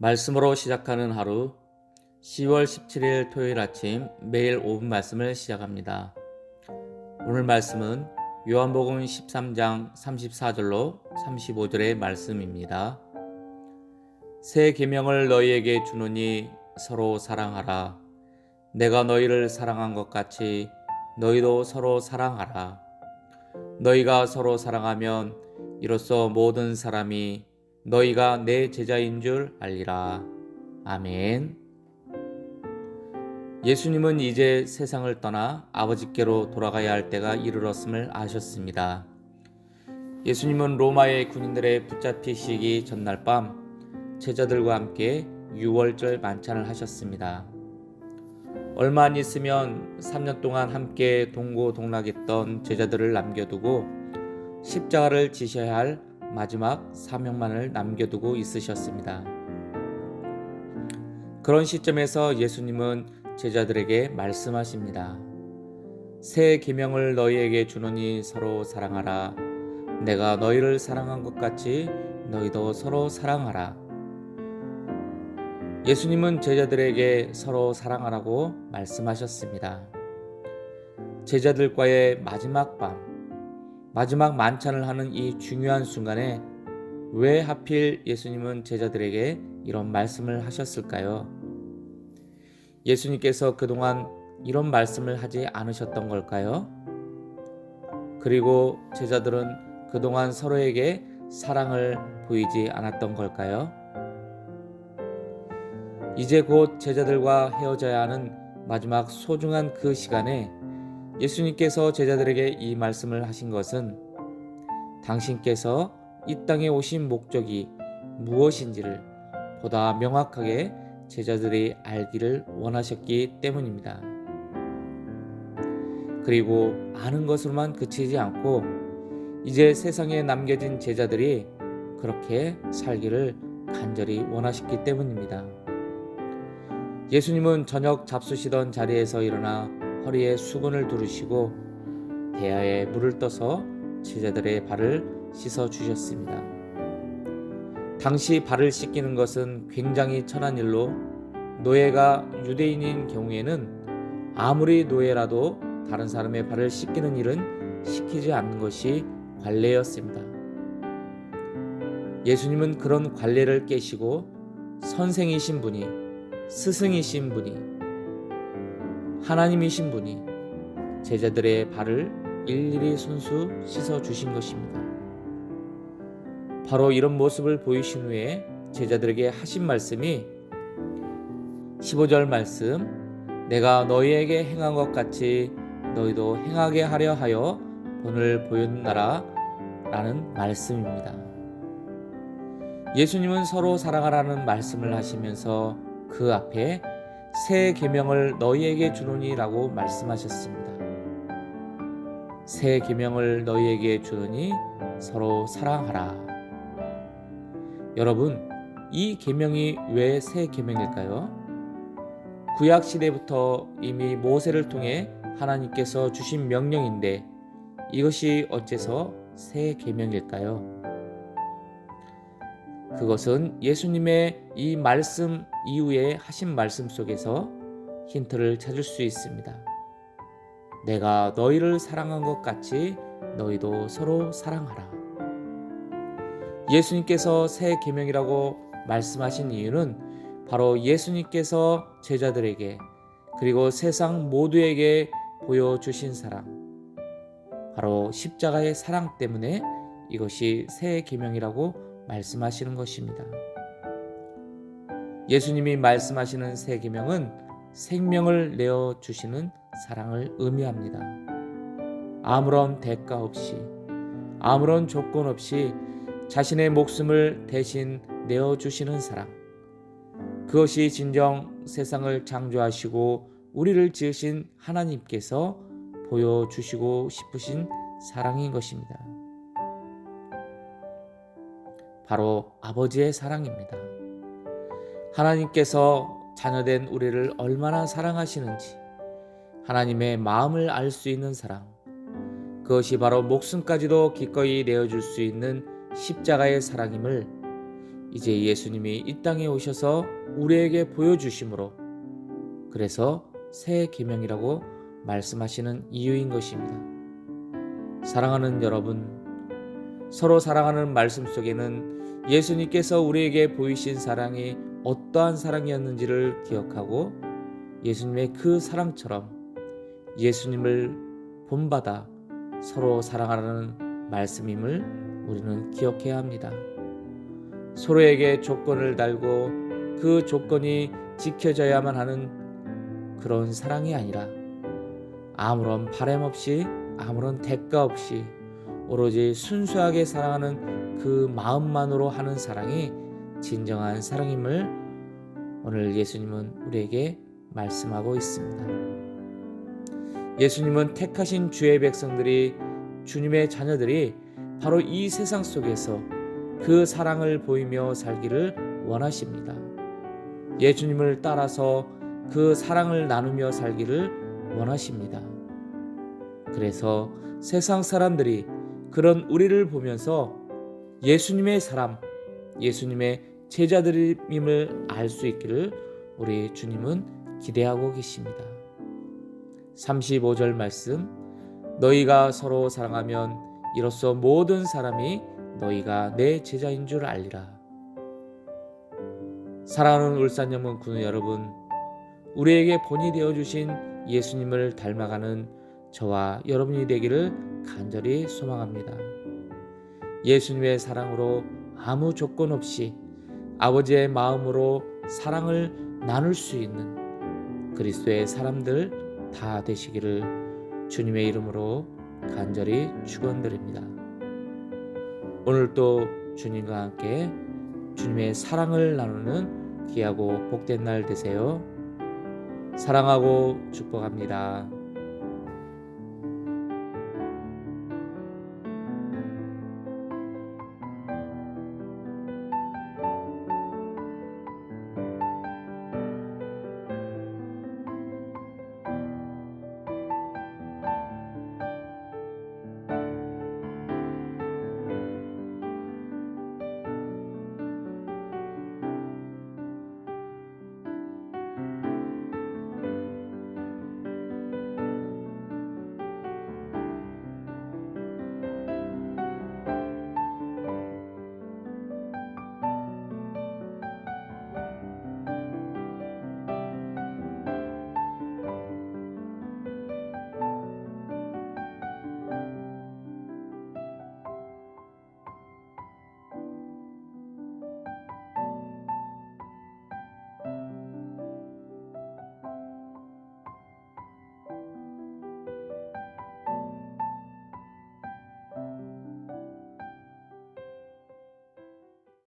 말씀으로 시작하는 하루 10월 17일 토요일 아침 매일 5분 말씀을 시작합니다. 오늘 말씀은 요한복음 13장 34절로 35절의 말씀입니다. 새 계명을 너희에게 주노니 서로 사랑하라. 내가 너희를 사랑한 것 같이 너희도 서로 사랑하라. 너희가 서로 사랑하면 이로써 모든 사람이 너희가 내 제자인 줄 알리라. 아멘. 예수님은 이제 세상을 떠나 아버지께로 돌아가야 할 때가 이르렀음을 아셨습니다. 예수님은 로마의 군인들의 붙잡히시기 전날 밤 제자들과 함께 유월절 만찬을 하셨습니다. 얼마 안 있으면 3년 동안 함께 동고동락했던 제자들을 남겨두고 십자가를 지셔야 할 마지막 사명만을 남겨두고 있으셨습니다. 그런 시점에서 예수님은 제자들에게 말씀하십니다. 새 계명을 너희에게 주노니 서로 사랑하라. 내가 너희를 사랑한 것 같이 너희도 서로 사랑하라. 예수님은 제자들에게 서로 사랑하라고 말씀하셨습니다. 제자들과의 마지막 밤, 마지막 만찬을 하는 이 중요한 순간에 왜 하필 예수님은 제자들에게 이런 말씀을 하셨을까요? 예수님께서 그동안 이런 말씀을 하지 않으셨던 걸까요? 그리고 제자들은 그동안 서로에게 사랑을 보이지 않았던 걸까요? 이제 곧 제자들과 헤어져야 하는 마지막 소중한 그 시간에 예수님께서 제자들에게 이 말씀을 하신 것은 당신께서 이 땅에 오신 목적이 무엇인지를 보다 명확하게 제자들이 알기를 원하셨기 때문입니다. 그리고 아는 것으로만 그치지 않고 이제 세상에 남겨진 제자들이 그렇게 살기를 간절히 원하셨기 때문입니다. 예수님은 저녁 잡수시던 자리에서 일어나 허리에 수건을 두르시고 대야에 물을 떠서 제자들의 발을 씻어 주셨습니다. 당시 발을 씻기는 것은 굉장히 천한 일로 노예가 유대인인 경우에는 아무리 노예라도 다른 사람의 발을 씻기는 일은 시키지 않는 것이 관례였습니다. 예수님은 그런 관례를 깨시고 선생이신 분이, 스승이신 분이, 하나님이신 분이 제자들의 발을 일일이 손수 씻어 주신 것입니다. 바로 이런 모습을 보이신 후에 제자들에게 하신 말씀이 15절 말씀, 내가 너희에게 행한 것 같이 너희도 행하게 하려 하여 본을 보였나라 라는 말씀입니다. 예수님은 서로 사랑하라는 말씀을 하시면서 그 앞에 새 계명을 너희에게 주노니 라고 말씀하셨습니다. 새 계명을 너희에게 주노니 서로 사랑하라. 여러분, 이 계명이 왜 새 계명일까요? 구약 시대부터 이미 모세를 통해 하나님께서 주신 명령인데 이것이 어째서 새 계명일까요? 그것은 예수님의 이 말씀 이후에 하신 말씀 속에서 힌트를 찾을 수 있습니다. 내가 너희를 사랑한 것 같이 너희도 서로 사랑하라. 예수님께서 새 계명이라고 말씀하신 이유는 바로 예수님께서 제자들에게 그리고 세상 모두에게 보여주신 사랑, 바로 십자가의 사랑 때문에 이것이 새 계명이라고 말씀하시는 것입니다. 예수님이 말씀하시는 새 계명은 생명을 내어 주시는 사랑을 의미합니다. 아무런 대가 없이, 아무런 조건 없이 자신의 목숨을 대신 내어 주시는 사랑. 그것이 진정 세상을 창조하시고 우리를 지으신 하나님께서 보여주시고 싶으신 사랑인 것입니다. 바로 아버지의 사랑입니다. 하나님께서 자녀된 우리를 얼마나 사랑하시는지 하나님의 마음을 알 수 있는 사랑, 그것이 바로 목숨까지도 기꺼이 내어줄 수 있는 십자가의 사랑임을 이제 예수님이 이 땅에 오셔서 우리에게 보여주심으로, 그래서 새 계명이라고 말씀하시는 이유인 것입니다. 사랑하는 여러분, 서로 사랑하는 말씀 속에는 예수님께서 우리에게 보이신 사랑이 어떠한 사랑이었는지를 기억하고 예수님의 그 사랑처럼 예수님을 본받아 서로 사랑하라는 말씀임을 우리는 기억해야 합니다. 서로에게 조건을 달고 그 조건이 지켜져야만 하는 그런 사랑이 아니라 아무런 바람 없이, 아무런 대가 없이 오로지 순수하게 사랑하는 그 마음만으로 하는 사랑이 진정한 사랑임을 오늘 예수님은 우리에게 말씀하고 있습니다. 예수님은 택하신 주의 백성들이, 주님의 자녀들이 바로 이 세상 속에서 그 사랑을 보이며 살기를 원하십니다. 예수님을 따라서 그 사랑을 나누며 살기를 원하십니다. 그래서 세상 사람들이 그런 우리를 보면서 예수님의 사람, 예수님의 제자들임을 알 수 있기를 우리 주님은 기대하고 계십니다. 35절 말씀, 너희가 서로 사랑하면 이로써 모든 사람이 너희가 내 제자인 줄 알리라. 사랑하는 울산영문 군우 여러분, 우리에게 본이 되어주신 예수님을 닮아가는 저와 여러분이 되기를 간절히 소망합니다. 예수님의 사랑으로 아무 조건 없이 아버지의 마음으로 사랑을 나눌 수 있는 그리스도의 사람들 다 되시기를 주님의 이름으로 간절히 축원드립니다. 오늘도 주님과 함께 주님의 사랑을 나누는 귀하고 복된 날 되세요. 사랑하고 축복합니다.